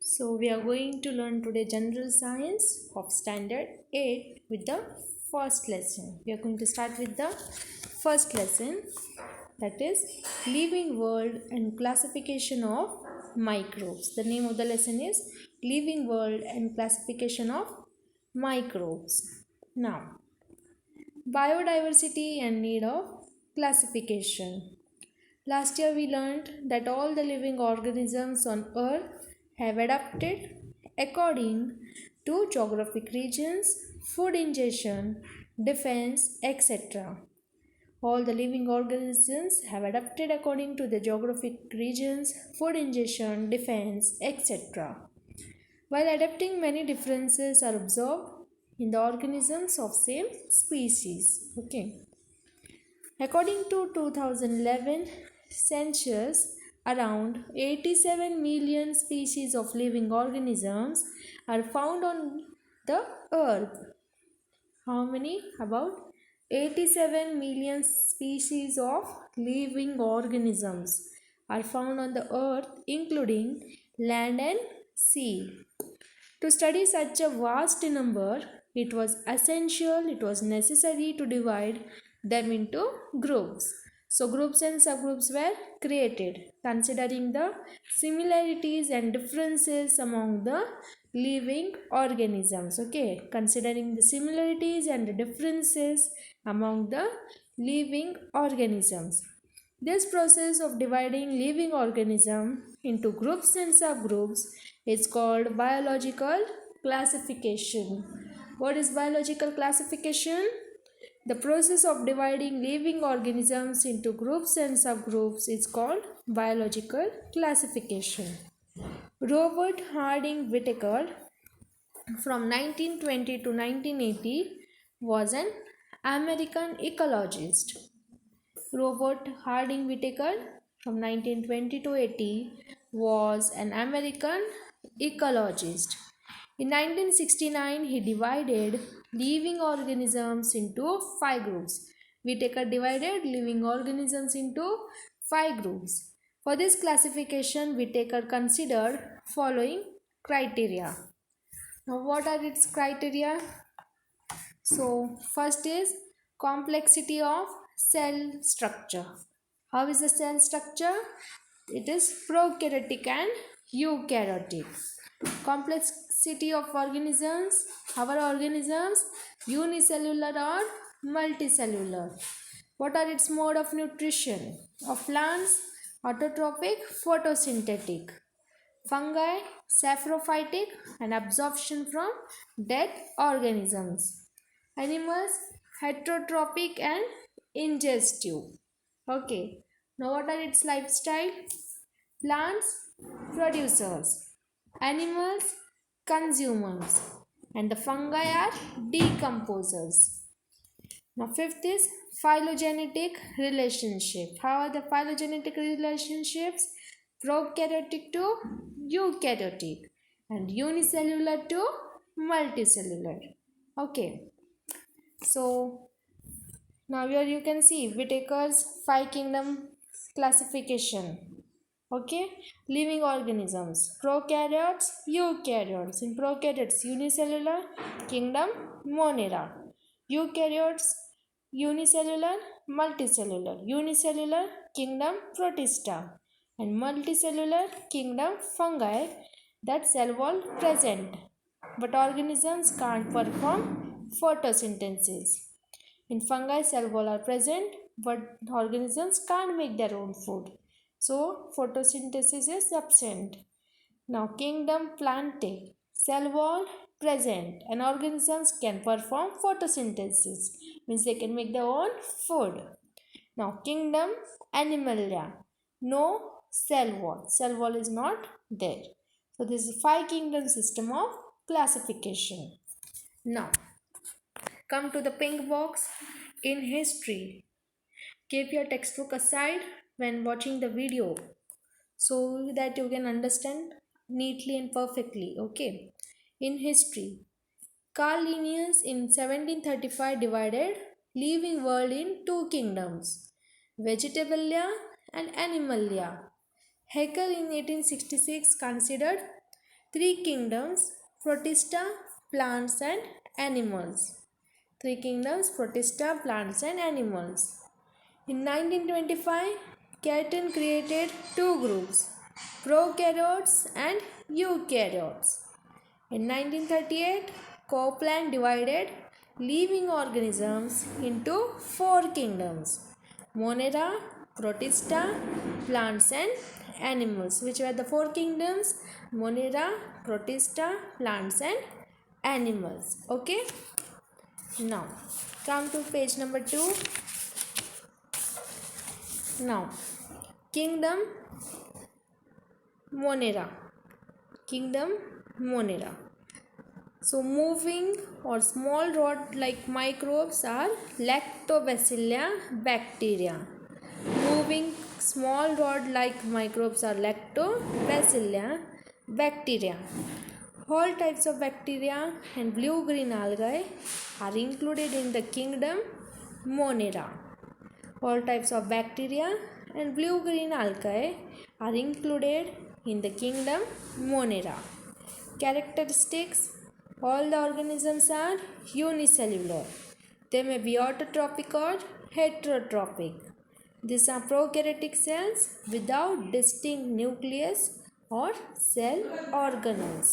So we are going to learn today general science of standard 8 with the first lesson. We are going to start with the first lesson, that is living world and classification of microbes. The name of the lesson is living world and classification of microbes. Now, biodiversity and need of classification. Last year we learned that all the living organisms on earth have adapted according to geographic regions, food ingestion, defense, etc. All the living organisms have adapted according to the geographic regions, food ingestion, defense, etc. While adapting, many differences are observed in the organisms of same species. Okay. According to 2011 census, around 87 million species of living organisms are found on the earth. How many? About 87 million species of living organisms are found on the earth, including land and sea. To study such a vast number, it was essential, it was necessary to divide them into groups. So groups and subgroups were created considering the similarities and differences among the living organisms. Okay, considering the similarities and the differences among the living organisms. This process of dividing living organism into groups and subgroups is called biological classification. What is biological classification? The process of dividing living organisms into groups and subgroups is called biological classification. Robert Harding Whittaker from 1920 to 1980 was an American ecologist. Robert Harding Whittaker from 1920 to 80 was an American ecologist. In 1969, he divided living organisms into 5 groups. Whittaker divided living organisms into 5 groups. For this classification, Whittaker considered following criteria. Now, what are its criteria? So, first is complexity of cell structure. How is the cell structure? It is prokaryotic and eukaryotic. Complexity of organisms. Our organisms unicellular or multicellular. What are its mode of nutrition? Of plants, autotrophic, photosynthetic. Fungi, saprophytic, and absorption from dead organisms. Animals, heterotrophic and ingestive. Okay. Now what are its lifestyle? Plants, producers. Animals, consumers. And the fungi are decomposers. Now fifth is phylogenetic relationship. How are the phylogenetic relationships? Prokaryotic to eukaryotic and unicellular to multicellular. Okay. So now here you can see Whittaker's 5 kingdom classification. Okay, living organisms, prokaryotes, eukaryotes. In prokaryotes, unicellular, kingdom Monera. Eukaryotes, unicellular, multicellular. Unicellular, kingdom Protista. And multicellular, kingdom fungi, that cell wall present. But organisms can't perform photosynthesis. In fungi, cell wall are present, but organisms can't make their own food. So, photosynthesis is absent. Now, kingdom Plantae, cell wall present, and organisms can perform photosynthesis, means they can make their own food. Now, kingdom Animalia, no cell wall is not there. So, this is 5 kingdom system of classification. Now, come to the pink box. In history, keep your textbook aside when watching the video so that you can understand neatly and perfectly. Okay. In history, Carl Linnaeus in 1735 divided living world in 2 kingdoms, Vegetalia and Animalia. Haeckel in 1866 considered Three kingdoms, Protista, plants and animals. Three kingdoms, Protista, plants and animals. In 1925, Catton created two groups, prokaryotes and eukaryotes. In 1938, Copeland divided living organisms into four kingdoms, Monera, Protista, plants and animals. Which were the four kingdoms? Monera, Protista, plants and animals. Okay. Now, come to page number 2. Now, Kingdom Monera. Kingdom Monera. So, moving or small rod like microbes are Lactobacillia bacteria. Moving small rod like microbes are Lactobacillia bacteria. All types of bacteria and blue-green algae are included in the kingdom Monera. All types of bacteria and blue-green algae are included in the kingdom Monera. Characteristics: all the organisms are unicellular. They may be autotrophic or heterotrophic. These are prokaryotic cells without distinct nucleus or cell organelles.